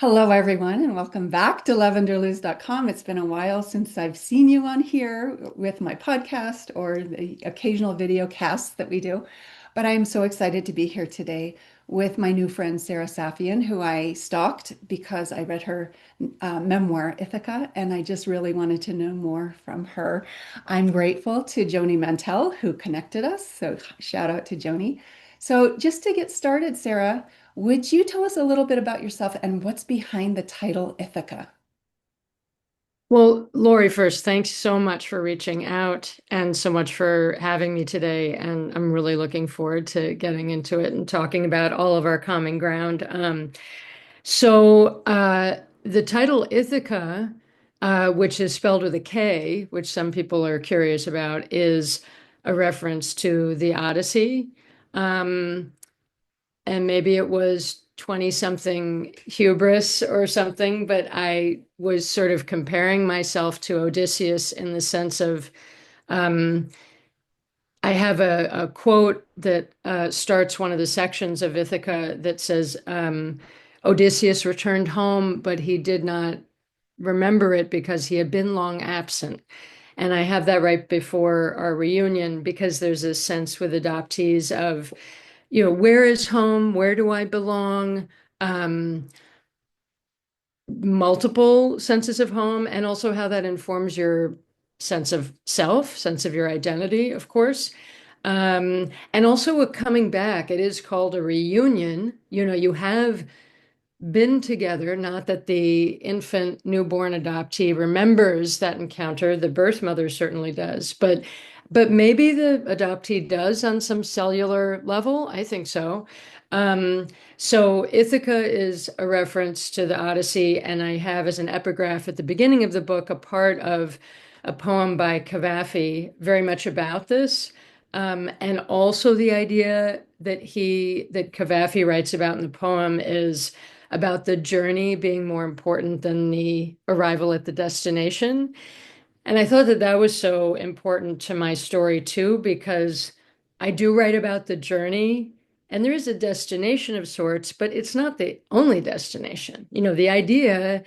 Hello, everyone, and welcome back to lavenderluz.com. It's been a while since I've seen you on here with my podcast or the occasional video casts that we do. But I am so excited to be here today with my new friend, Sarah Saffian, who I stalked because I read her memoir, Ithaca, and I just really wanted to know more from her. I'm grateful to Joni Mantell, who connected us. So, shout out to Joni. So, just to get started, Sarah, would you tell us a little bit about yourself and what's behind the title Ithaca? Well, Lori, first, thanks so much for reaching out and so much for having me today. And I'm really looking forward to getting into it and talking about all of our common ground. The title Ithaca, which is spelled with a K, which some people are curious about, is a reference to the Odyssey. Um, and maybe it was 20 something hubris or something, but I was sort of comparing myself to Odysseus in the sense of um, I have a quote that starts one of the sections of Ithaca that says, Odysseus returned home, but he did not remember it because he had been long absent. And I have that right before our reunion because there's a sense with adoptees of, where is home? Where do I belong? Um, Multiple senses of home, and also how that informs your sense of self, sense of your identity, of course. And also a coming back. It is called a reunion. You have been together, not that the infant newborn adoptee remembers that encounter, the birth mother certainly does, but maybe the adoptee does on some cellular level. I think so. um, so Ithaca is a reference to the Odyssey, and I have as an epigraph at the beginning of the book a part of a poem by Cavafy very much about this. And also the idea that Cavafy writes about in the poem is about the journey being more important than the arrival at the destination. And I thought that that was so important to my story too, because I do write about the journey and there is a destination of sorts, but it's not the only destination. The idea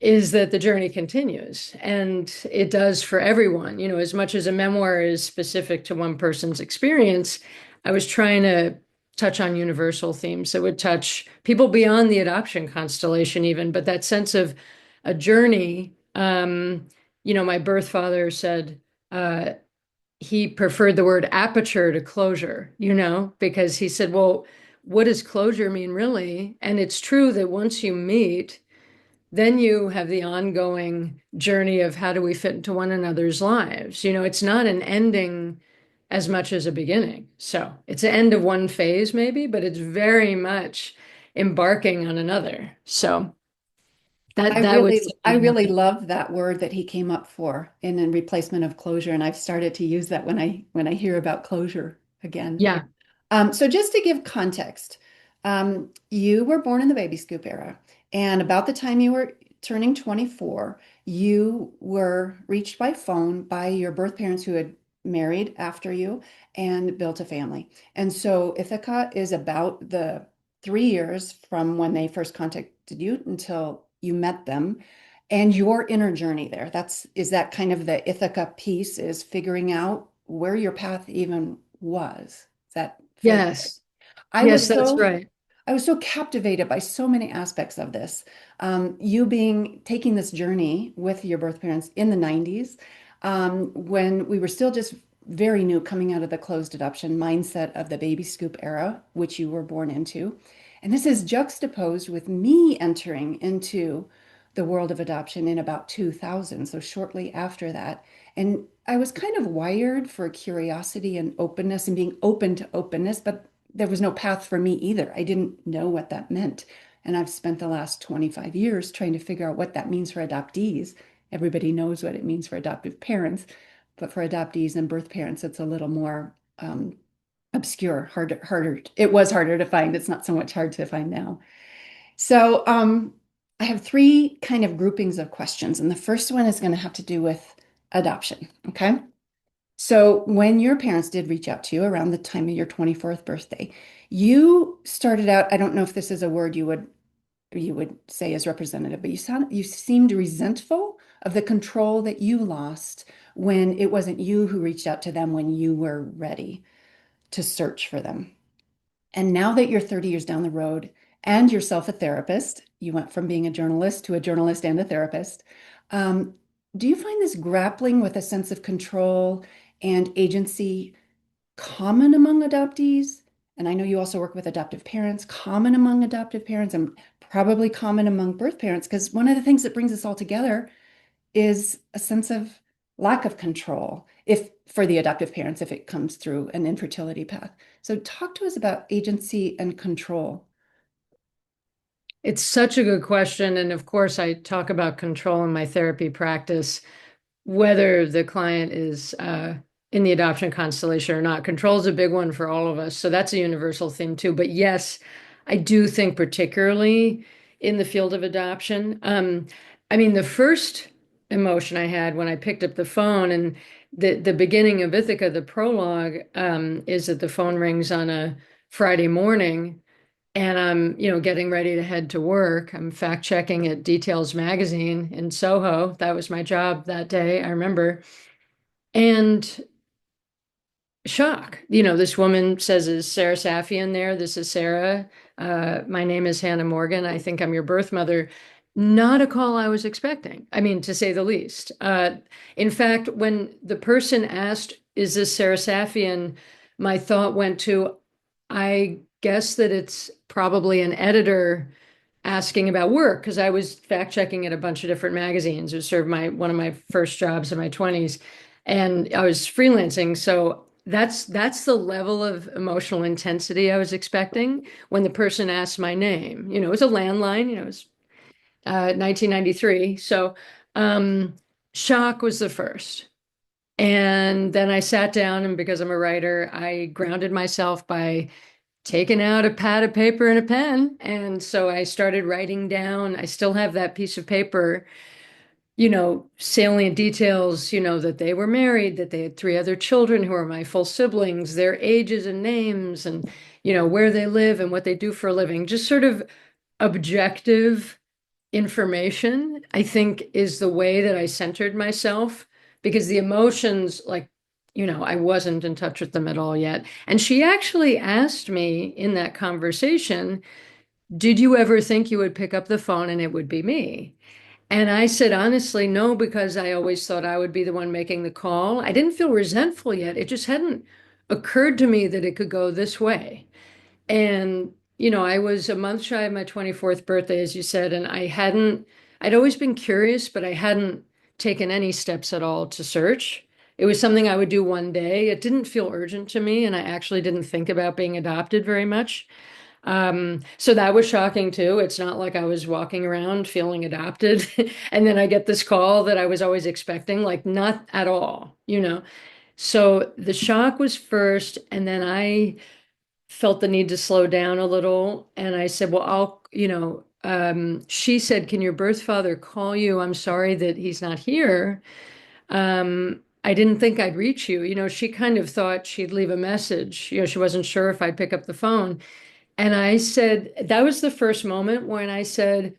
is that the journey continues, and it does for everyone. As much as a memoir is specific to one person's experience, I was trying to touch on universal themes that would touch people beyond the adoption constellation, even, but that sense of a journey. My birth father said uh, he preferred the word aperture to closure, because he said, well, what does closure mean really? And it's true that once you meet, then you have the ongoing journey of how do we fit into one another's lives. It's not an ending as much as a beginning. So it's an end of one phase, maybe, but it's very much embarking on another. So I that was really, I really love that word that he came up for in replacement of closure, and I've started to use that when I hear about closure again. yeah. So just to give context, you were born in the baby scoop era, and about the time you were turning 24, you were reached by phone by your birth parents who had married after you and built a family. And so Ithaca is about the 3 years from when they first contacted you until you met them and your inner journey there. Is that kind of the Ithaca piece is figuring out where your path even was. Is that fair to say? Yes. I Yes, was that's so right. I was so captivated by so many aspects of this. You being taking this journey with your birth parents in the 90s, when we were still just very new coming out of the closed adoption mindset of the baby scoop era, which you were born into. And this is juxtaposed with me entering into the world of adoption in about 2000, so shortly after that. And I was kind of wired for curiosity and openness and being open to openness, but there was no path for me either. I didn't know what that meant. And I've spent the last 25 years trying to figure out what that means for adoptees. Everybody knows what it means for adoptive parents, but for adoptees and birth parents, it's a little more obscure, harder. It was harder to find. It's not so much hard to find now. So I have three kind of groupings of questions. And the first one is going to have to do with adoption. Okay. So when your parents did reach out to you around the time of your 24th birthday, you started out, I don't know if this is a word you would you would say is representative, but you seemed resentful of the control that you lost when it wasn't you who reached out to them when you were ready to search for them. And now that you're 30 years down the road and yourself a therapist, you went from being a journalist to a journalist and a therapist. Um, do you find this grappling with a sense of control and agency common among adoptees? And I know you also work with adoptive parents, common among adoptive parents, and probably common among birth parents, because one of the things that brings us all together is a sense of lack of control if for the adoptive parents if it comes through an infertility path. So talk to us about agency and control. It's such a good question. And of course, I talk about control in my therapy practice, whether the client is in the adoption constellation or not. Control is a big one for all of us. So that's a universal theme too. But yes, I do think particularly in the field of adoption. I mean, the first emotion I had when I picked up the phone and the beginning of Ithaca, the prologue, is that the phone rings on a Friday morning and I'm, getting ready to head to work. I'm fact checking at Details magazine in Soho. That was my job that day, I remember. And shock. This woman says, "Is Sarah Saffian there? This is Sarah. My name is Hannah Morgan. I think I'm your birth mother." Not a call I was expecting. I mean, to say the least. In fact, when the person asked, "Is this Sarah Saffian?" my thought went to, I guess that it's probably an editor asking about work because I was fact checking at a bunch of different magazines. It was sort of one of my first jobs in my 20s, and I was freelancing. So that's the level of emotional intensity I was expecting when the person asked my name. It was a landline. It was 1993. So shock was the first. And then I sat down, and because I'm a writer, I grounded myself by taken out a pad of paper and a pen. And so I started writing down. I still have that piece of paper, salient details, that they were married, that they had three other children who are my full siblings, their ages and names, and, where they live and what they do for a living. Just sort of objective information, I think, is the way that I centered myself because the emotions, like, I wasn't in touch with them at all yet. And she actually asked me in that conversation, "Did you ever think you would pick up the phone and it would be me?" And I said, honestly, no, because I always thought I would be the one making the call. I didn't feel resentful yet. It just hadn't occurred to me that it could go this way. And, I was a month shy of my 24th birthday, as you said, and I'd always been curious, but I hadn't taken any steps at all to search. It was something I would do one day. It didn't feel urgent to me, and I actually didn't think about being adopted very much. So that was shocking too. It's not like I was walking around feeling adopted, and then I get this call that I was always expecting, like not at all. So the shock was first, and then I felt the need to slow down a little. And I said, well, she said, "Can your birth father call you? I'm sorry that he's not here. I didn't think I'd reach you." She kind of thought she'd leave a message. She wasn't sure if I'd pick up the phone. And I said, that was the first moment when I said,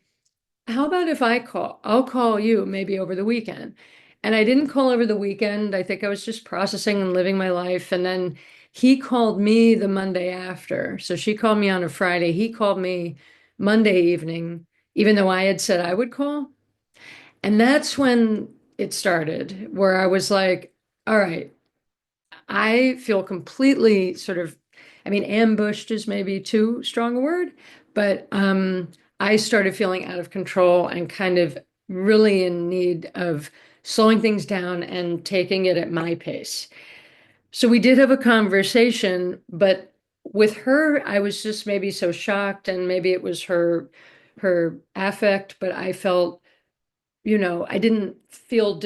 "How about if I call? I'll call you maybe over the weekend." And I didn't call over the weekend. I think I was just processing and living my life. And then he called me the Monday after. So she called me on a Friday. He called me Monday evening, even though I had said I would call. And that's when it started, where I was like, all right, I feel completely sort of, I mean, ambushed is maybe too strong a word, but I started feeling out of control and kind of really in need of slowing things down and taking it at my pace. So we did have a conversation, but with her, I was just maybe so shocked, and maybe it was her affect, but I felt, I didn't feel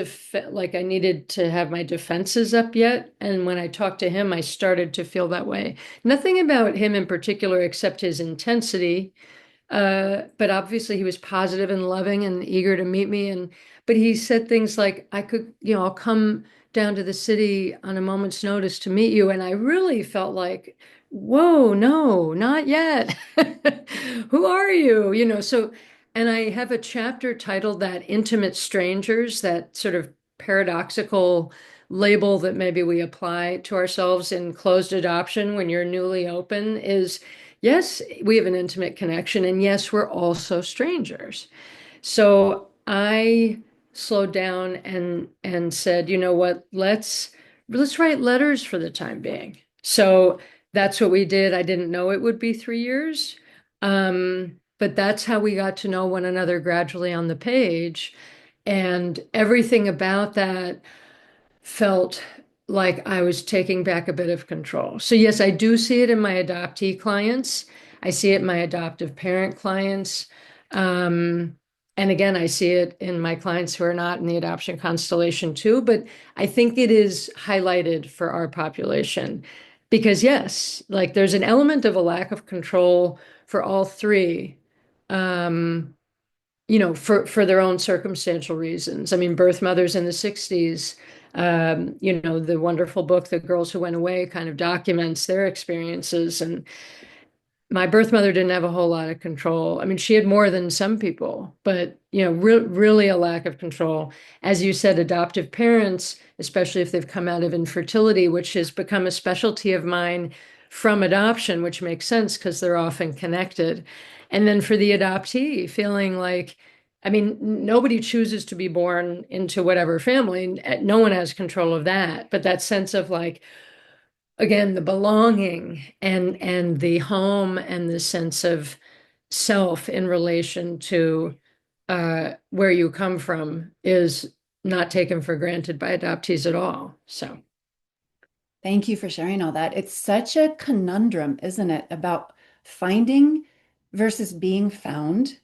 like I needed to have my defenses up yet. And when I talked to him, I started to feel that way. Nothing about him in particular except his intensity. But obviously he was positive and loving and eager to meet me. But he said things like, I could, I'll come down to the city on a moment's notice to meet you. And I really felt like whoa, no, not yet. Who are you? And I have a chapter titled that Intimate Strangers, that sort of paradoxical label that maybe we apply to ourselves in closed adoption when you're newly open is yes, we have an intimate connection, and yes, we're also strangers. So I slowed down and said, you know what, let's write letters for the time being. So that's what we did. I didn't know it would be 3 years. But that's how we got to know one another gradually on the page. And everything about that felt like I was taking back a bit of control. So yes, I do see it in my adoptee clients. I see it in my adoptive parent clients. Um, and again, I see it in my clients who are not in the adoption constellation too, but I think it is highlighted for our population because yes, like there's an element of a lack of control for all three. Um, for their own circumstantial reasons. I mean, birth mothers in the 60s, the wonderful book, The Girls Who Went Away, kind of documents their experiences. And my birth mother didn't have a whole lot of control. I mean, she had more than some people, but really a lack of control. As you said, adoptive parents, especially if they've come out of infertility, which has become a specialty of mine from adoption, which makes sense because they're often connected. And then for the adoptee, feeling like, I mean, nobody chooses to be born into whatever family. No one has control of that. But that sense of like, again, the belonging and the home and the sense of self in relation to where you come from is not taken for granted by adoptees at all. So, Thank you for sharing all that. It's such a conundrum, isn't it, about finding versus being found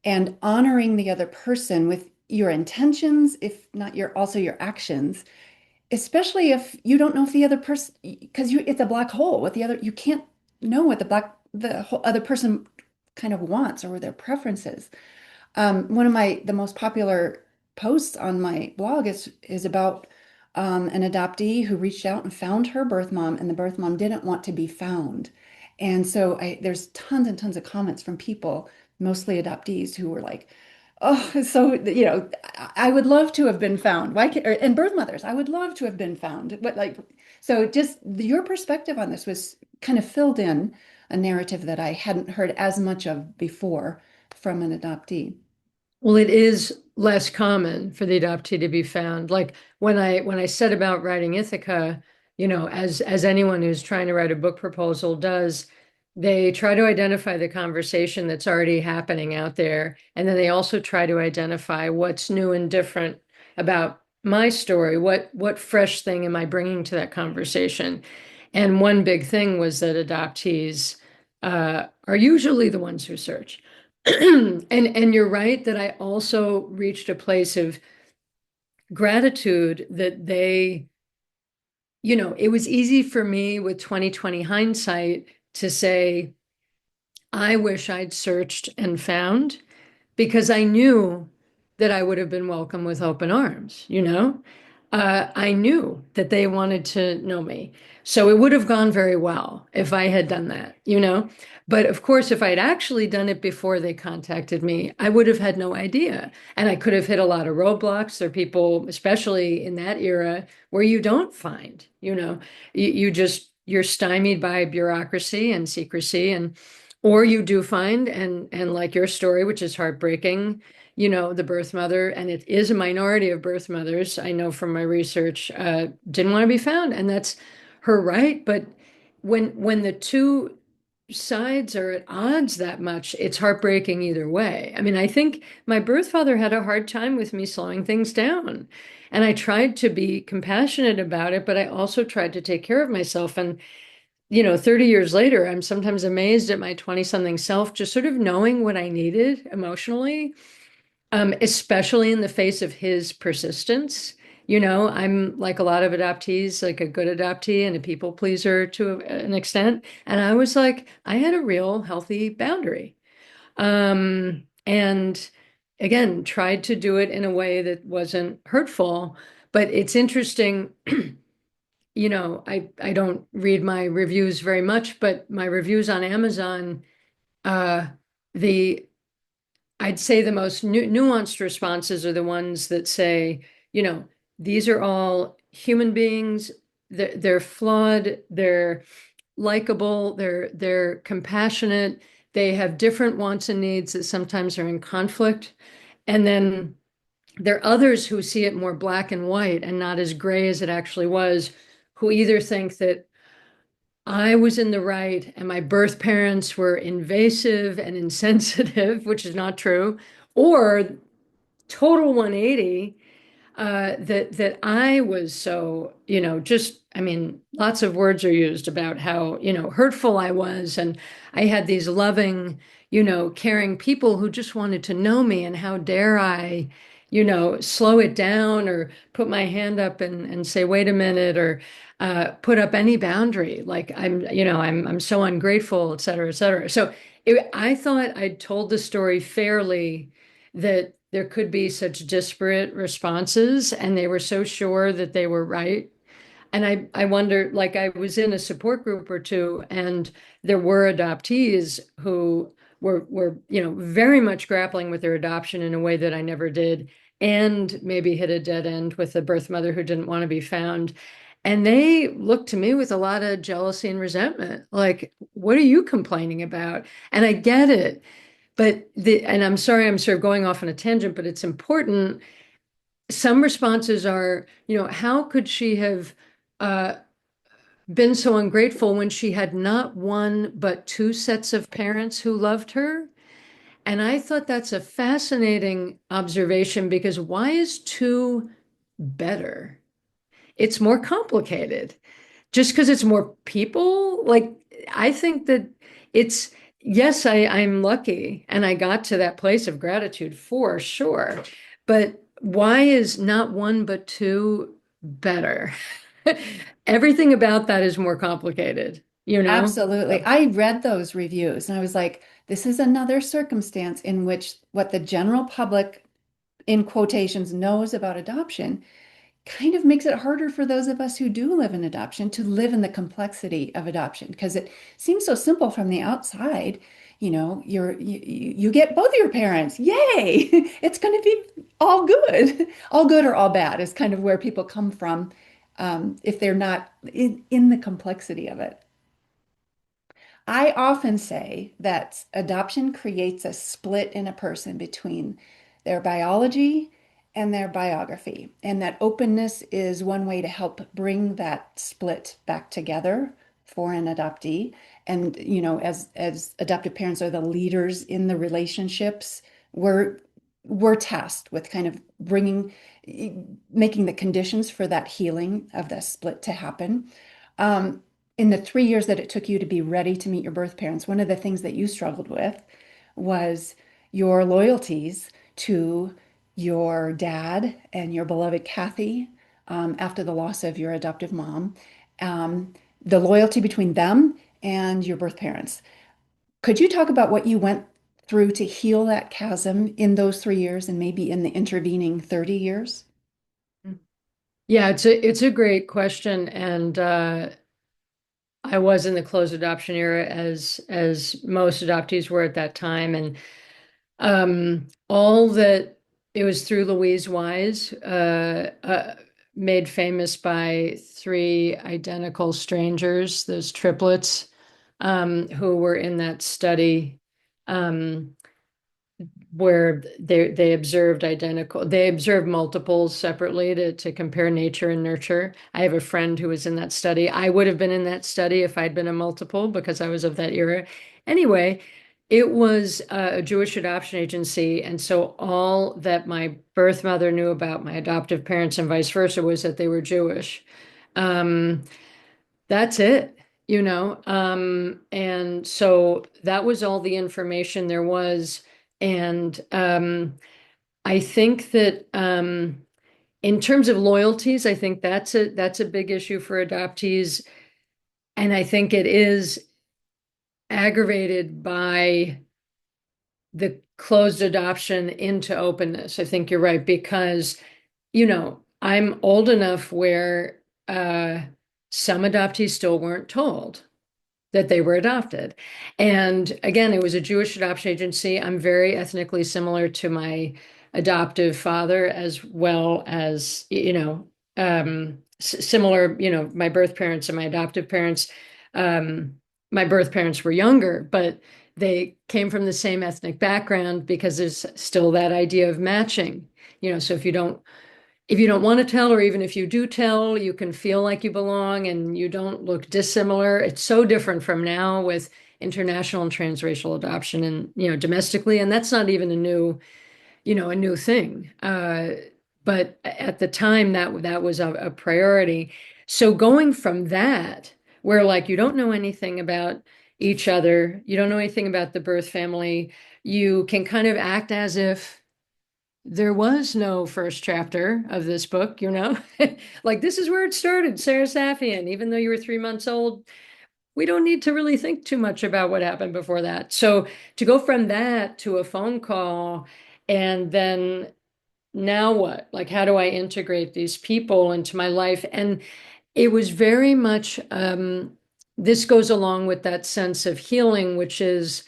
and honoring the other person with your intentions, if not your also your actions, especially if you don't know if the other person, because you it's a black hole with the other, you can't know what the whole other person kind of wants or their preferences. One of the most popular posts on my blog is about an adoptee who reached out and found her birth mom, and the birth mom didn't want to be found. And so there's tons and tons of comments from people, mostly adoptees, who were like, "Oh, so I would love to have been found. Why can't?" And birth mothers, I would love to have been found. But like, so just your perspective on this was kind of filled in a narrative that I hadn't heard as much of before from an adoptee. well, it is less common for the adoptee to be found. Like when I set about writing Ithaca, as anyone who's trying to write a book proposal does, they try to identify the conversation that's already happening out there, and then they also try to identify what's new and different about my story. What fresh thing am I bringing to that conversation? And one big thing was that adoptees are usually the ones who search. And you're right that I also reached a place of gratitude that it was easy for me with 2020 hindsight to say, I wish I'd searched and found because I knew that I would have been welcome with open arms. I knew that they wanted to know me. So it would have gone very well if I had done that. But of course, if I'd actually done it before they contacted me, I would have had no idea. And I could have hit a lot of roadblocks. There are people, especially in that era, where you don't find, you're stymied by bureaucracy and secrecy or you do find, and like your story, which is heartbreaking, the birth mother, and it is a minority of birth mothers, I know from my research, didn't want to be found, and that's her right. But when the two sides are at odds that much, it's heartbreaking either way. I mean, I think my birth father had a hard time with me slowing things down. And I tried to be compassionate about it, but I also tried to take care of myself. And 30 years later, I'm sometimes amazed at my 20-something self, just sort of knowing what I needed emotionally, especially in the face of his persistence. I'm like a lot of adoptees, like a good adoptee and a people pleaser to an extent. And I was like, I had a real healthy boundary. And again, tried to do it in a way that wasn't hurtful. But it's interesting. I don't read my reviews very much, but my reviews on Amazon, uh, the I'd say the most nuanced responses are the ones that say, you know, these are all human beings. They're flawed. They're likable. They're compassionate. They have different wants and needs that sometimes are in conflict. And then there are others who see it more black and white and not as gray as it actually was, who either think that I was in the right and my birth parents were invasive and insensitive, which is not true, or total 180, that I was so, just, I mean, lots of words are used about how, hurtful I was. And I had these loving, caring people who just wanted to know me. And how dare I, slow it down or put my hand up and say, wait a minute, or put up any boundary. Like I'm so ungrateful, et cetera, et cetera. So I thought I'd told the story fairly, that there could be such disparate responses, and they were so sure that they were right. And I wonder, like, I was in a support group or two, and there were adoptees who were very much grappling with their adoption in a way that I never did, and maybe hit a dead end with a birth mother who didn't want to be found. And they looked to me with a lot of jealousy and resentment, like, what are you complaining about? And I get it. And I'm sorry, I'm sort of going off on a tangent, but it's important. Some responses are, how could she have uh, been so ungrateful when she had not one but two sets of parents who loved her? And I thought that's a fascinating observation, because why is two better? It's more complicated. Just because it's more people, like, I think that it's, yes, I'm lucky and I got to that place of gratitude for sure. But why is not one but two better? Everything about that is more complicated, you know? Absolutely. So, I read those reviews and I was like, this is another circumstance in which what the general public, in quotations, knows about adoption kind of makes it harder for those of us who do live in adoption to live in the complexity of adoption, because it seems so simple from the outside. You get both of your parents. Yay! It's going to be all good. All good or all bad is kind of where people come from, if they're not in the complexity of it. I often say that adoption creates a split in a person between their biology and their biography, and that openness is one way to help bring that split back together for an adoptee. And as adoptive parents are the leaders in the relationships, we're we're tasked with kind of making the conditions for that healing of the split to happen. Um, in the 3 years that it took you to be ready to meet your birth parents, one of the things that you struggled with was your loyalties to your dad and your beloved Kathy, after the loss of your adoptive mom, the loyalty between them and your birth parents. Could you talk about what you went through to heal that chasm in those 3 years and maybe in the intervening 30 years? yeah, it's a great question. And I was in the closed adoption era, as most adoptees were at that time. And all that it was through Louise Wise, made famous by three identical strangers, those triplets, who were in that study. Um, where they observed multiples separately to compare nature and nurture. I have a friend who was in that study. I would have been in that study if I'd been a multiple, because I was of that era. Anyway, it was a Jewish adoption agency, and so all that my birth mother knew about my adoptive parents and vice versa was that they were Jewish. Um, that's it, and so that was all the information there was. And I think that, in terms of loyalties, I think that's a big issue for adoptees. And I think it is aggravated by the closed adoption into openness. I think you're right, because, I'm old enough where some adoptees still weren't told that they were adopted. And again, it was a Jewish adoption agency. I'm very ethnically similar to my adoptive father, as well as, similar, my birth parents and my adoptive parents. Um, my birth parents were younger, but they came from the same ethnic background because there's still that idea of matching. So if you don't want to tell, or even if you do tell, you can feel like you belong and you don't look dissimilar. It's so different from now with international and transracial adoption and, domestically. And that's not even a new thing. But at the time that was a priority. So going from that, where like you don't know anything about each other, you don't know anything about the birth family, you can kind of act as if there was no first chapter of this book, like this is where it started, Sarah Saffian. Even though you were 3 months old, we don't need to really think too much about what happened before that. So to go from that to a phone call, and then now what? Like, how do I integrate these people into my life? And it was very much, this goes along with that sense of healing, which is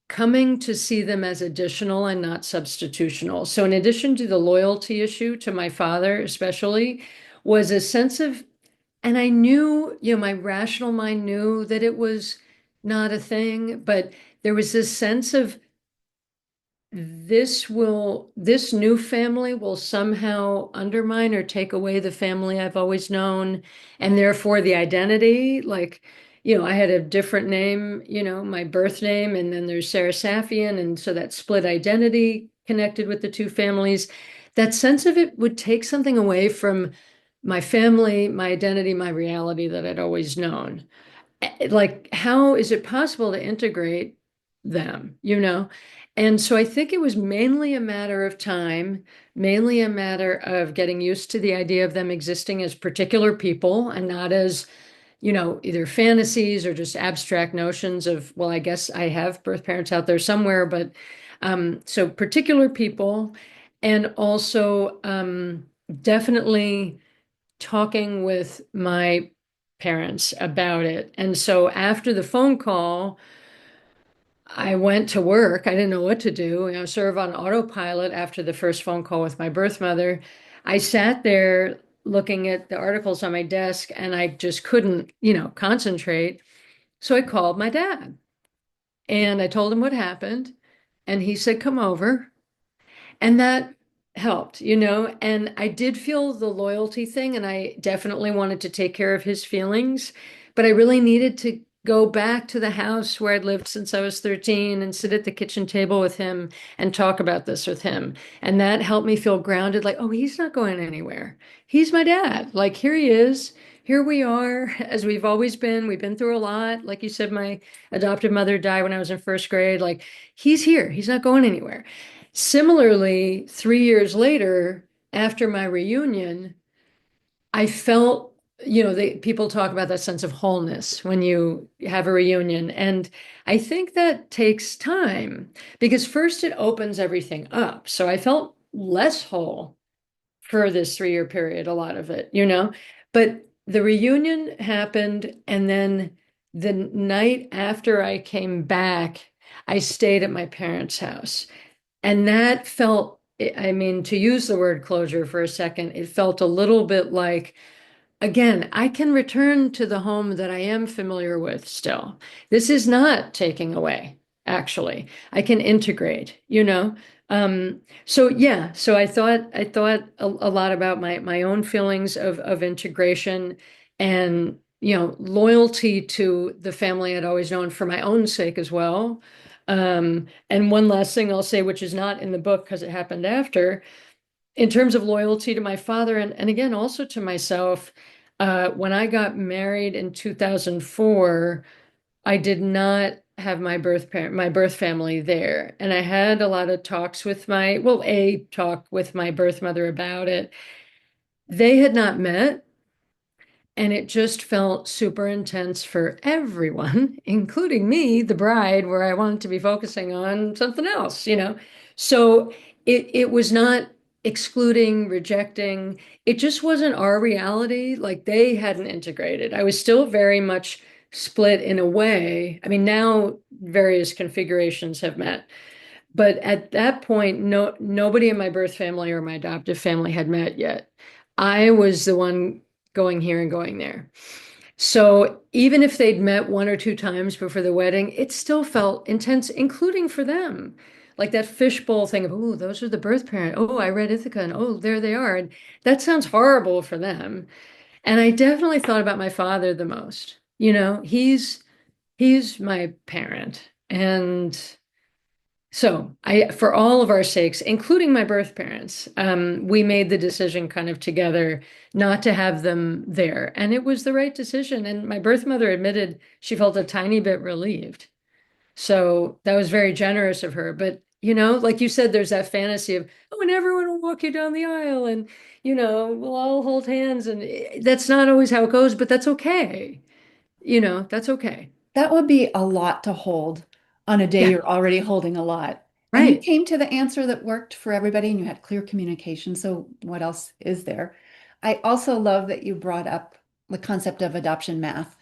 coming to see them as additional and not substitutional. So in addition to the loyalty issue to my father, especially, was a sense of, and I knew, my rational mind knew that it was not a thing, but there was this sense of this new family will somehow undermine or take away the family I've always known, and therefore the identity. Like, I had a different name, my birth name, and then there's Sarah Saffian, and so that split identity connected with the two families. That sense of it would take something away from my family, my identity, my reality that I'd always known. Like, how is it possible to integrate them? And so I think it was mainly a matter of time, mainly a matter of getting used to the idea of them existing as particular people and not as, either fantasies or just abstract notions of, well, I guess I have birth parents out there somewhere, but so particular people, and also definitely talking with my parents about it. And so after the phone call, I went to work. I didn't know what to do. Sort of on autopilot after the first phone call with my birth mother. I sat there looking at the articles on my desk and I just couldn't, concentrate. So I called my dad and I told him what happened. And he said, come over. And that helped. And I did feel the loyalty thing, and I definitely wanted to take care of his feelings, but I really needed to go back to the house where I'd lived since I was 13 and sit at the kitchen table with him and talk about this with him. And that helped me feel grounded, like, oh, he's not going anywhere. He's my dad. Like, here he is. Here we are, as we've always been. We've been through a lot. Like you said, my adoptive mother died when I was in first grade. Like, he's here. He's not going anywhere. Similarly, 3 years later, after my reunion, I felt, people talk about that sense of wholeness when you have a reunion. And I think that takes time because first it opens everything up. So I felt less whole for this 3 year period, a lot of it. But the reunion happened. And then the night after I came back, I stayed at my parents' house. And that felt, I mean, to use the word closure for a second, it felt a little bit like, again, I can return to the home that I am familiar with still. This is not taking away, actually. I can integrate. So yeah, so I thought a lot about my own feelings of integration and loyalty to the family I'd always known for my own sake as well. And one last thing I'll say, which is not in the book because it happened after, in terms of loyalty to my father and again, also to myself, when I got married in 2004, I did not have my birth family there. And I had a lot of talks with a talk with my birth mother about it. They had not met. And it just felt super intense for everyone, including me, the bride, where I wanted to be focusing on something else. So it was not excluding, rejecting. It just wasn't our reality. Like they hadn't integrated. I was still very much split in a way. I mean, now various configurations have met. But at that point, nobody in my birth family or my adoptive family had met yet. I was the one going here and going there. So even if they'd met one or two times before the wedding, it still felt intense, including for them. Like that fishbowl thing of, oh, those are the birth parent. Oh, I read Ithaca, and oh, there they are. And that sounds horrible for them. And I definitely thought about my father the most. He's my parent. And so for all of our sakes, including my birth parents, we made the decision kind of together not to have them there. And it was the right decision. And my birth mother admitted she felt a tiny bit relieved. So that was very generous of her. But, like you said, there's that fantasy of, oh, and everyone will walk you down the aisle and, we'll all hold hands. And that's not always how it goes, but that's okay. That's okay. That would be a lot to hold on a day Yeah, you're already holding a lot. And you right. came to the answer that worked for everybody and you had clear communication. So, what else is there? I also love that you brought up the concept of adoption math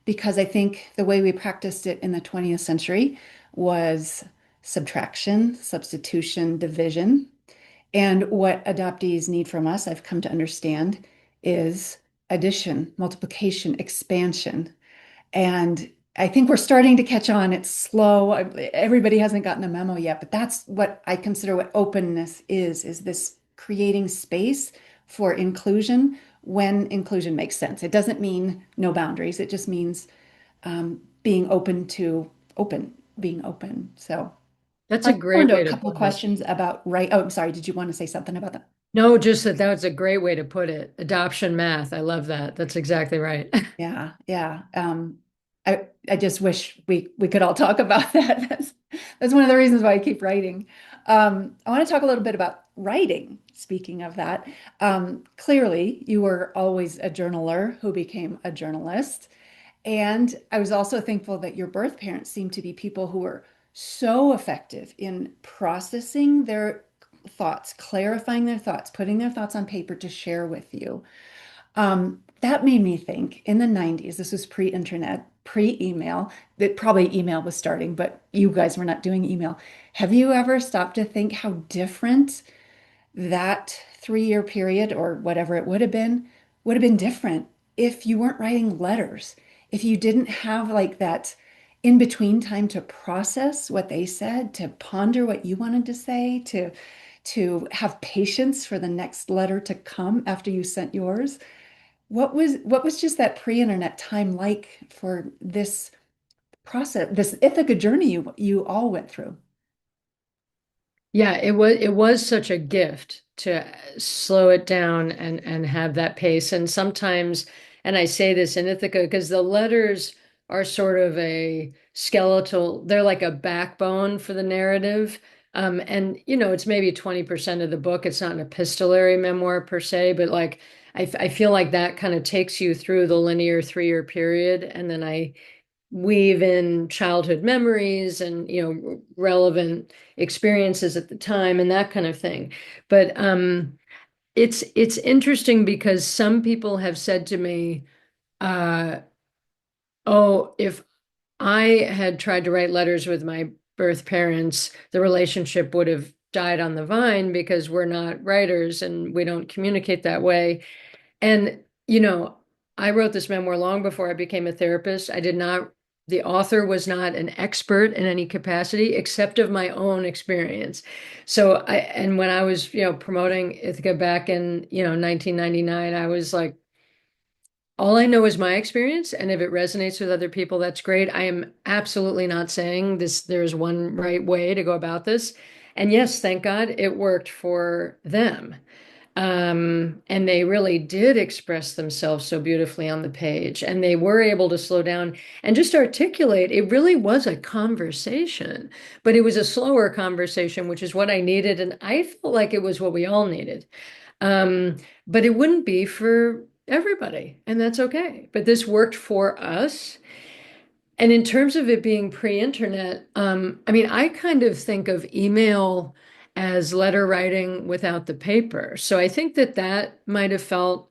because I think the way we practiced it in the 20th century was subtraction, substitution, division. And what adoptees need from us, I've come to understand, is addition, multiplication, expansion. And I think we're starting to catch on. It's slow. Everybody hasn't gotten the memo yet, but that's what I consider what openness is this creating space for inclusion when inclusion makes sense. It doesn't mean no boundaries. It just means being open to being open. So That's I a want great to do way a to couple of put it. questions about right. Oh, I'm sorry. Did you want to say something about that? No, just that was a great way to put it. Adoption math. I love that. That's exactly right. Yeah, yeah. I just wish we could all talk about that. That's one of the reasons why I keep writing. I want to talk a little bit about writing. Speaking of that, clearly you were always a journaler who became a journalist. And I was also thankful that your birth parents seemed to be people who were so effective in processing their thoughts, clarifying their thoughts, putting their thoughts on paper to share with you. That made me think in the 90s, this was pre-internet, pre-email, that probably email was starting, but you guys were not doing email. Have you ever stopped to think how different that 3 year period or whatever it would have been different if you weren't writing letters, if you didn't have like that in between time to process what they said, to ponder what you wanted to say, to have patience for the next letter to come after you sent yours. What was just that pre-internet time like for this process, this Ithaca journey you all went through? Yeah, it was such a gift to slow it down and have that pace. And sometimes, and I say this in Ithaca because the letters are sort of a skeletal, they're like a backbone for the narrative. And it's maybe 20% of the book. It's not an epistolary memoir per se, but like I feel like that kind of takes you through the linear 3 year period. And then I weave in childhood memories and relevant experiences at the time and that kind of thing. But it's interesting because some people have said to me, uh, oh, if I had tried to write letters with my birth parents, the relationship would have died on the vine because we're not writers and we don't communicate that way. And, I wrote this memoir long before I became a therapist. The author was not an expert in any capacity except of my own experience. And when I was, promoting Ithaca back in, 1999, I was like, all I know is my experience. And if it resonates with other people, that's great. I am absolutely not saying there's one right way to go about this. And yes, thank God it worked for them. And they really did express themselves so beautifully on the page, and they were able to slow down and just articulate. It really was a conversation, but it was a slower conversation, which is what I needed. And I felt like it was what we all needed. Um, but it wouldn't be for everybody, and that's okay. But this worked for us. And in terms of it being pre-internet, I mean, I kind of think of email as letter writing without the paper. So I think that that might have felt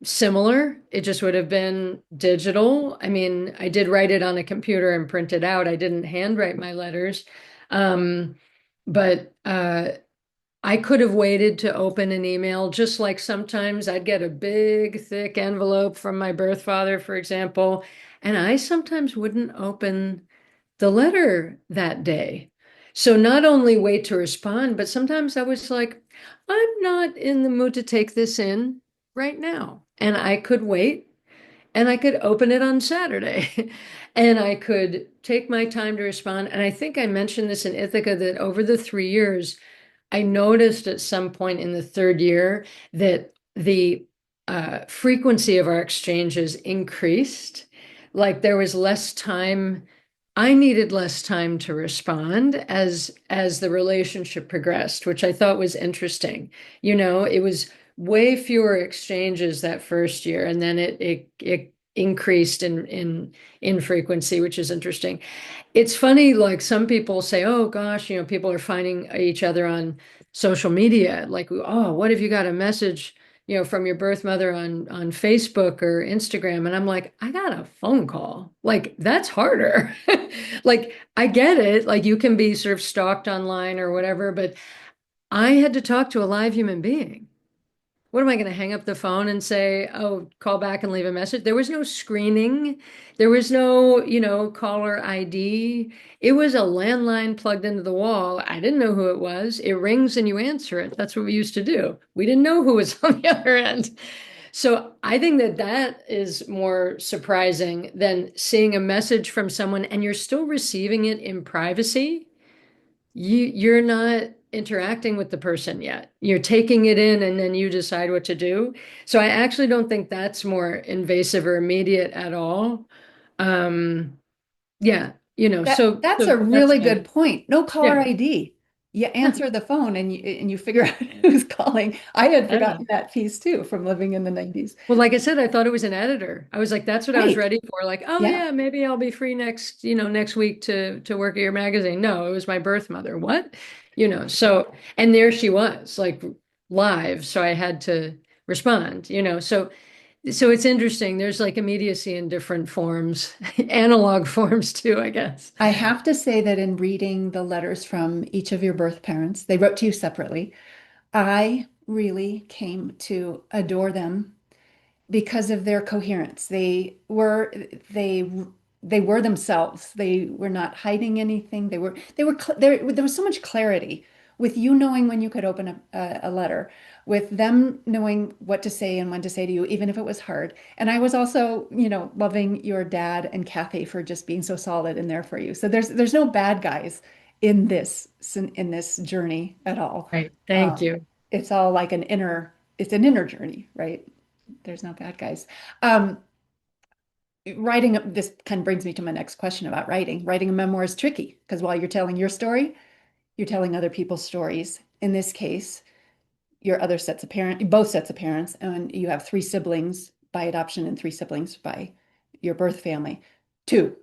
similar. It just would have been digital. I mean, I did write it on a computer and print it out. I didn't handwrite my letters. Um, but I could have waited to open an email, just like sometimes I'd get a big, thick envelope from my birth father, for example, and I sometimes wouldn't open the letter that day. So not only wait to respond, but sometimes I was like, I'm not in the mood to take this in right now. And I could wait and I could open it on Saturday and I could take my time to respond. And I think I mentioned this in Ithaca that over the 3 years, I noticed at some point in the third year that the frequency of our exchanges increased. Like there was less time. I needed less time to respond as the relationship progressed, which I thought was interesting. You know, it was way fewer exchanges that first year, and then it increased in frequency, which is interesting. It's funny, like some people say, oh gosh, you know, people are finding each other on social media. Like, oh, what if you got a message, you know, from your birth mother on Facebook or Instagram? And I'm like, I got a phone call. Like, that's harder. Like, I get it. Like, you can be sort of stalked online or whatever, but I had to talk to a live human being. What am I going to hang up the phone and say, oh, call back and leave a message? There was no screening. There was no, you know, caller ID. It was a landline plugged into the wall. I didn't know who it was. It rings and you answer it. That's what we used to do. We didn't know who was on the other end. So I think that that is more surprising than seeing a message from someone and you're still receiving it in privacy. You're not interacting with the person yet. You're taking it in and then you decide what to do. So I actually don't think that's more invasive or immediate at all. Um, yeah, you know, That's so a that's really good point. No caller yeah. ID. You answer the phone and you figure out who's calling. I had Yeah. forgotten that piece too from living in the 90s. Well, like I said, I thought it was an editor. I was like, that's what I was Right. ready for. Like, oh Yeah. yeah, maybe I'll be free next, you know, next week to work at your magazine. No, it was my birth mother. What? You know, so and there she was, like live. So I had to respond, you know. So it's interesting. There's like immediacy in different forms, analog forms too, I guess. I have to say that in reading the letters from each of your birth parents, they wrote to you separately. I really came to adore them because of their coherence. They they were themselves. They were not hiding anything. There was so much clarity with you knowing when you could open a letter, with them knowing what to say and when to say to you, even if it was hard. And I was also, you know, loving your dad and Kathy for just being so solid in there for you. So there's no bad guys in this journey at all. Right. Thank Um, you. it's all like it's an inner journey, right? There's no bad guys. Um, writing this kind of brings me to my next question about writing. Writing a memoir is tricky because while you're telling your story, you're telling other people's stories. In this case, both sets of parents, and you have three siblings by adoption and three siblings by your birth family. Two.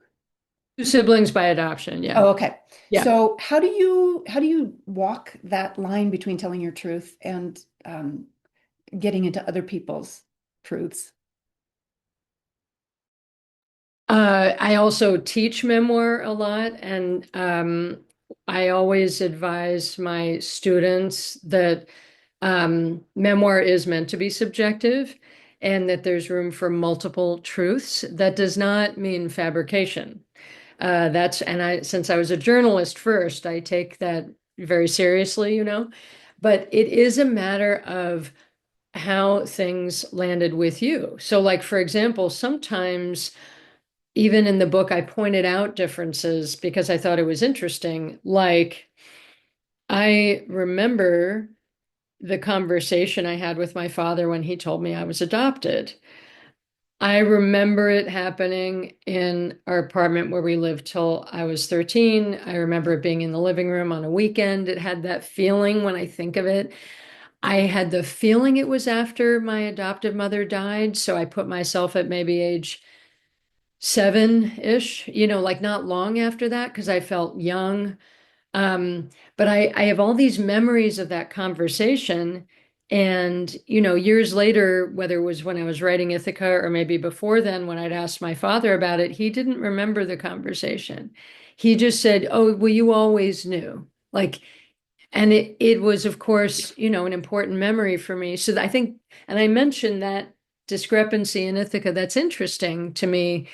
Two siblings by adoption. Yeah. Oh, okay. Yeah. So how do you walk that line between telling your truth and getting into other people's truths? I also teach memoir a lot, and I always advise my students that memoir is meant to be subjective and that there's room for multiple truths. That does not mean fabrication. Since I was a journalist first, I take that very seriously, you know, but it is a matter of how things landed with you. So, like, for example, sometimes even in the book, I pointed out differences because I thought it was interesting. Like, I remember the conversation I had with my father when he told me I was adopted. I remember it happening in our apartment where we lived till I was 13. I remember it being in the living room on a weekend. It had that feeling when I think of it. I had the feeling it was after my adoptive mother died. So I put myself at maybe age 7-ish, you know, like not long after that, because I felt young. Um, but I have all these memories of that conversation. And, you know, years later, whether it was when I was writing Ithaca or maybe before then, when I'd asked my father about it, he didn't remember the conversation. He just said, "Oh, well, you always knew." Like, and it was, of course, you know, an important memory for me. So I think, and I mentioned that discrepancy in Ithaca, that's interesting to me,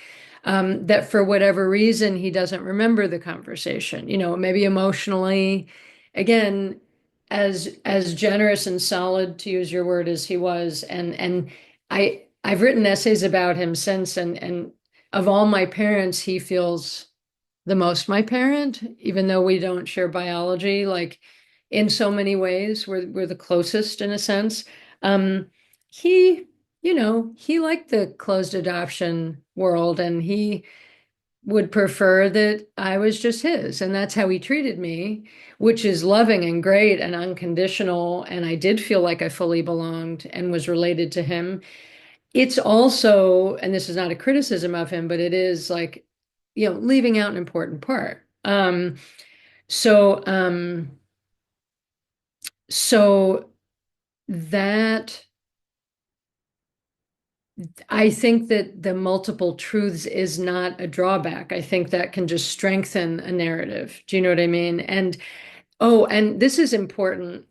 that for whatever reason he doesn't remember the conversation, you know, maybe emotionally, again, as generous and solid, to use your word, as he was. And I've written essays about him since, and of all my parents, he feels the most my parent, even though we don't share biology, like in so many ways, we're the closest in a sense. Um, he, you know, he liked the closed adoption world, and he would prefer that I was just his, and that's how he treated me, which is loving and great and unconditional. And I did feel like I fully belonged and was related to him. It's also, and this is not a criticism of him, but it is like, you know, leaving out an important part. So, so that I think that the multiple truths is not a drawback. I think that can just strengthen a narrative. Do you know what I mean? And oh, and this is important.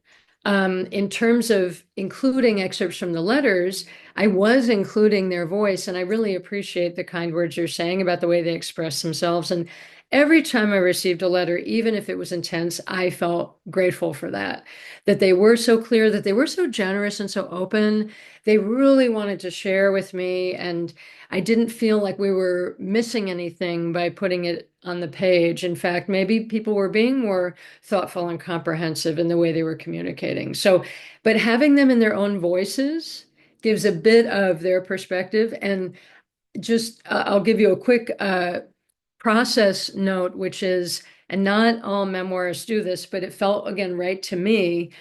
In terms of including excerpts from the letters, I was including their voice, and I really appreciate the kind words you're saying about the way they express themselves. And every time I received a letter, even if it was intense, I felt grateful for that, that they were so clear, that they were so generous and so open. They really wanted to share with me, and I didn't feel like we were missing anything by putting it on the page. In fact, maybe people were being more thoughtful and comprehensive in the way they were communicating. So, but having them in their own voices gives a bit of their perspective. And just, I'll give you a quick process note, which is, and not all memoirists do this, but it felt again right to me.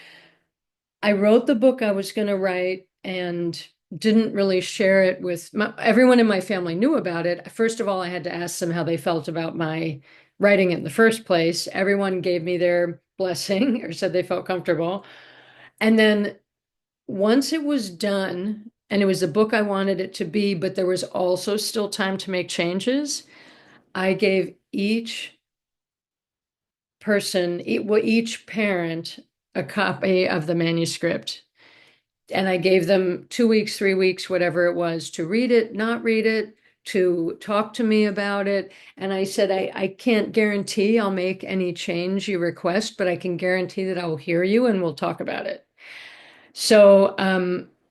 I wrote the book I was going to write and didn't really share it with everyone in my family knew about it. First of all, I had to ask them how they felt about my writing it in the first place. Everyone gave me their blessing or said they felt comfortable. And then once it was done, and it was the book I wanted it to be, but there was also still time to make changes, I gave each person, each parent, a copy of the manuscript. And I gave them 2 weeks, 3 weeks, whatever it was, to read it, not read it, to talk to me about it. And I said, I can't guarantee I'll make any change you request, but I can guarantee that I will hear you and we'll talk about it. So,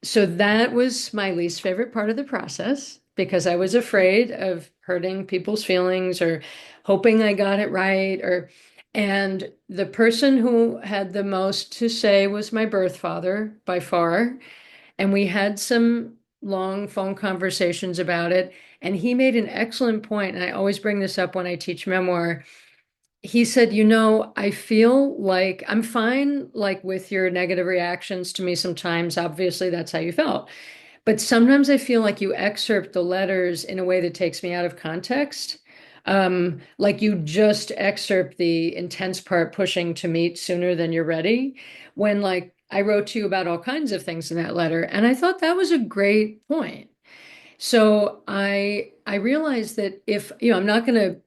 so that was my least favorite part of the process because I was afraid of hurting people's feelings or hoping I got it right. And the person who had the most to say was my birth father by far. And we had some long phone conversations about it. And he made an excellent point, and I always bring this up when I teach memoir. He said, you know, I feel like I'm fine, like with your negative reactions to me sometimes. Obviously, that's how you felt. But sometimes I feel like you excerpt the letters in a way that takes me out of context. Like you just excerpt the intense part pushing to meet sooner than you're ready. When like I wrote to you about all kinds of things in that letter. And I thought that was a great point. So I realized that if, you know, I'm not going to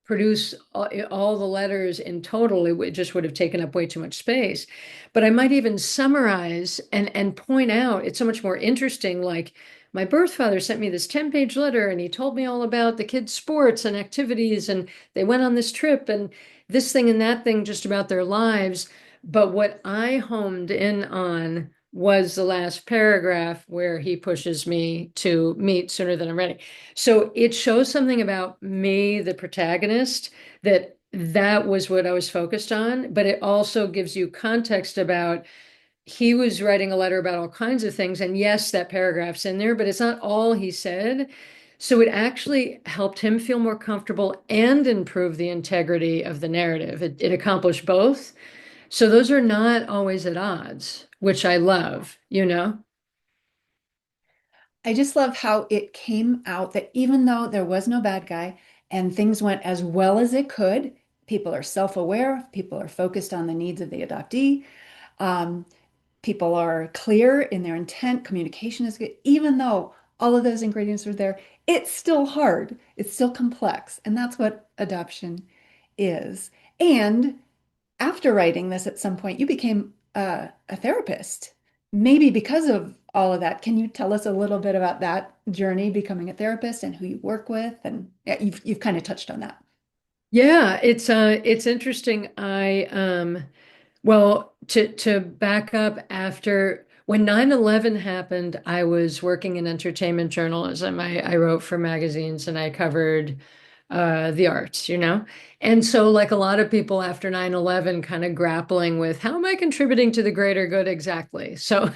produce all the letters in total, it just would have taken up way too much space. But I might even summarize and point out, it's so much more interesting. Like my birth father sent me this 10-page letter and he told me all about the kids' sports and activities, and they went on this trip and this thing and that thing just about their lives. But what I homed in on was the last paragraph where he pushes me to meet sooner than I'm ready. So it shows something about me, the protagonist, that was what I was focused on. But it also gives you context about he was writing a letter about all kinds of things. And yes, that paragraph's in there, but it's not all he said. So it actually helped him feel more comfortable and improve the integrity of the narrative. It accomplished both. So those are not always at odds, which I love, you know? I just love how it came out that even though there was no bad guy and things went as well as it could, People are self-aware. People are focused on the needs of the adoptee. Um, People are clear in their intent. Communication is good. Even though all of those ingredients are there, it's still hard. It's still complex. And that's what adoption is. And after writing this, at some point, you became a therapist. Maybe because of all of that. Can you tell us a little bit about that journey, becoming a therapist and who you work with? And yeah, you've kind of touched on that. Yeah, it's interesting. Well, to back up, after when 9/11 happened, I was working in entertainment journalism. I wrote for magazines and I covered the arts, you know? And so, like a lot of people after 9/11, kind of grappling with how am I contributing to the greater good exactly? So,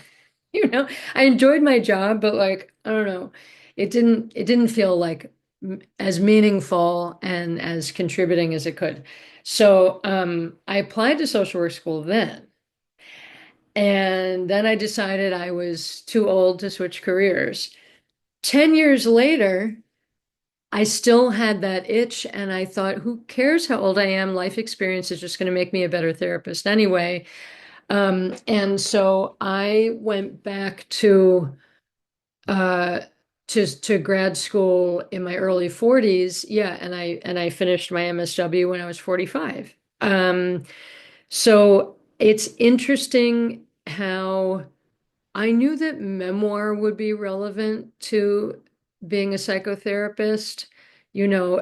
I enjoyed my job, but like, I don't know, it didn't feel like as meaningful and as contributing as it could. So I applied to social work school then. And then I decided I was too old to switch careers. 10 years later, I still had that itch, and I thought, who cares how old I am? Life experience is just going to make me a better therapist anyway. And so I went back uh, to grad school in my early 40s. Yeah, and I finished my MSW when I was 45. So it's interesting how I knew that memoir would be relevant to being a psychotherapist,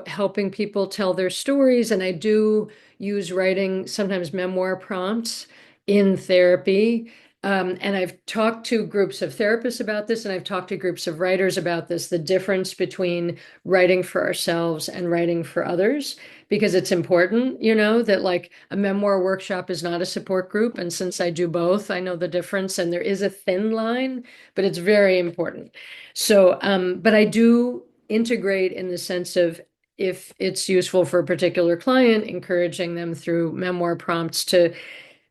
helping people tell their stories. And I do use writing, sometimes memoir prompts in therapy. And I've talked to groups of therapists about this, and I've talked to groups of writers about this, the difference between writing for ourselves and writing for others, because it's important, that like a memoir workshop is not a support group. And since I do both, I know the difference, and there is a thin line, but it's very important. So, but I do integrate in the sense of if it's useful for a particular client, encouraging them through memoir prompts to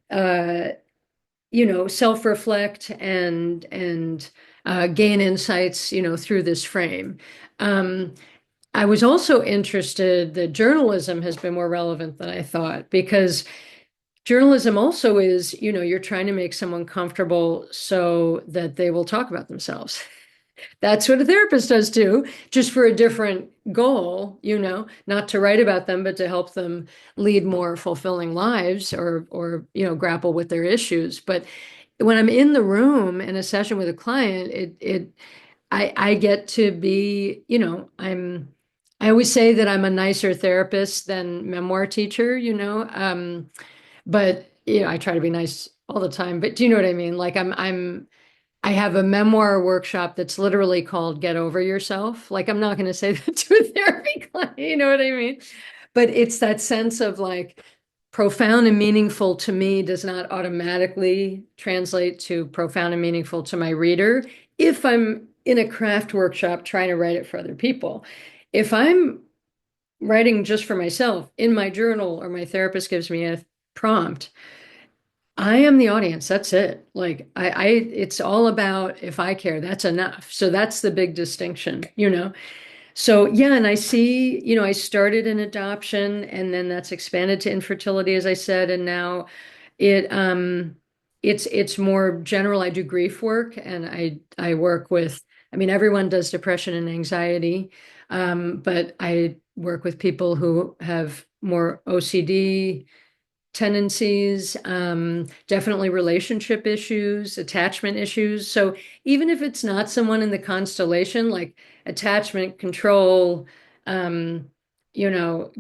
uh, self-reflect and gain insights, through this frame. Um, I was also interested that journalism has been more relevant than I thought, because journalism also is, you're trying to make someone comfortable so that they will talk about themselves. That's what a therapist does too, just for a different goal, not to write about them, but to help them lead more fulfilling lives or grapple with their issues. But when I'm in the room in a session with a client, I get to be, I always say that I'm a nicer therapist than memoir teacher, but I try to be nice all the time. But do you know what I mean? Like I have a memoir workshop that's literally called Get Over Yourself. Like, I'm not going to say that to a therapy client, you know what I mean? But it's that sense of like profound and meaningful to me does not automatically translate to profound and meaningful to my reader if I'm in a craft workshop trying to write it for other people. If I'm writing just for myself in my journal or my therapist gives me a prompt, I am the audience. That's it. Like it's all about if I care, that's enough. So that's the big distinction. So yeah, and I see, I started in adoption and then that's expanded to infertility, as I said, and now it it's more general. I do grief work and I work with, I mean, everyone does depression and anxiety, but I work with people who have more OCD tendencies, definitely relationship issues, attachment issues. So even if it's not someone in the constellation, like attachment, control, um,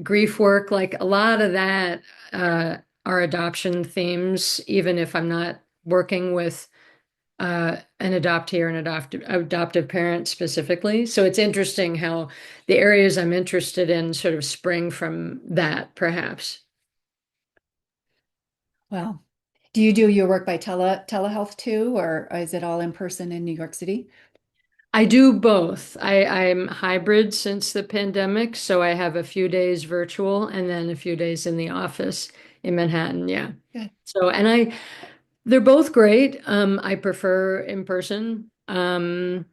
grief work, like a lot of that are adoption themes, even if I'm not working with an adoptee or an adoptive parent specifically. So it's interesting how the areas I'm interested in sort of spring from that, perhaps. Well, do you do your work by telehealth too, or is it all in person in New York City? I do both. I'm hybrid since the pandemic, so I have a few days virtual and then a few days in the office in Manhattan. Yeah. Good. So, they're both great. I prefer in person. And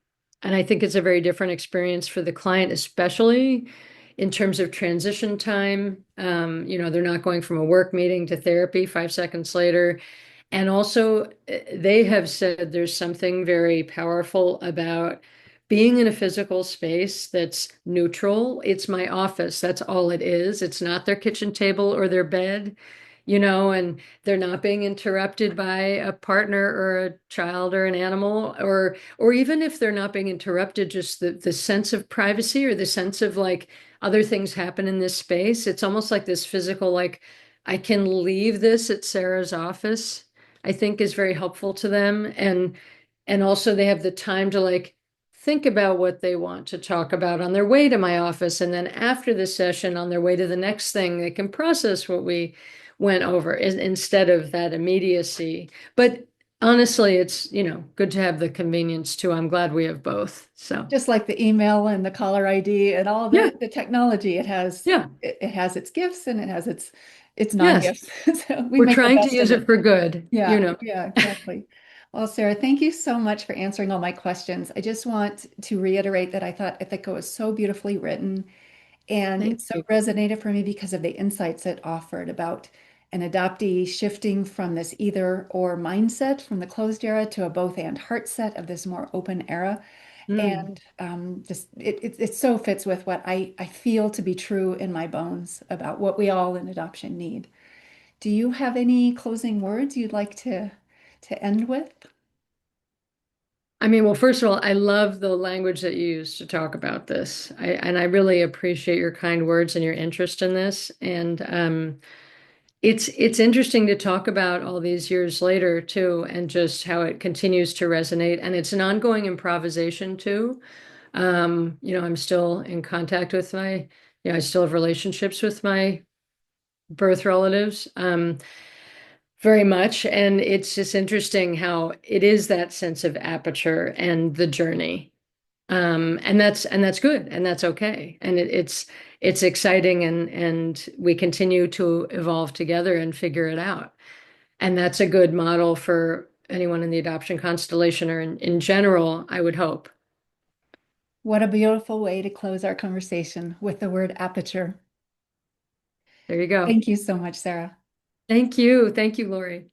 I think it's a very different experience for the client, especially in terms of transition time. They're not going from a work meeting to therapy 5 seconds later. And also, they have said there's something very powerful about being in a physical space that's neutral. It's my office. That's all it is. It's not their kitchen table or their bed, and they're not being interrupted by a partner or a child or an animal, or even if they're not being interrupted, just the sense of privacy or the sense of like other things happen in this space. It's almost like this physical, like I can leave this at Sarah's office, I think is very helpful to them. And also they have the time to like think about what they want to talk about on their way to my office. And then after the session, on their way to the next thing, they can process what we went over instead of that immediacy. But honestly, it's, good to have the convenience too. I'm glad we have both. So Just like the email and the caller ID and all yeah, the technology, it has yeah, it has its gifts and it has its yes. non-gifts. So we We're make the trying to best use of it it. for good, Yeah, yeah, exactly. Well, Sarah, thank you so much for answering all my questions. I just want to reiterate that I thought Ithaca was so beautifully written, and it Thank so you. resonated for me because of the insights it offered about an adoptee shifting from this either or mindset from the closed era to a both and heart set of this more open era. Mm. And just it so fits with what I feel to be true in my bones about what we all in adoption need. Do you have any closing words you'd like to end with? I mean, well, first of all, I love the language that you use to talk about this. And I really appreciate your kind words and your interest in this. And it's interesting to talk about all these years later too, and just how it continues to resonate. And it's an ongoing improvisation too. I'm still in contact with I still have relationships with my birth relatives. Very much. And it's just interesting how it is that sense of aperture and the journey. And that's good and that's okay. And it's exciting and we continue to evolve together and figure it out. And that's a good model for anyone in the adoption constellation or in general, I would hope. What a beautiful way to close our conversation with the word aperture. There you go. Thank you so much, Sarah. Thank you. Thank you, Lori.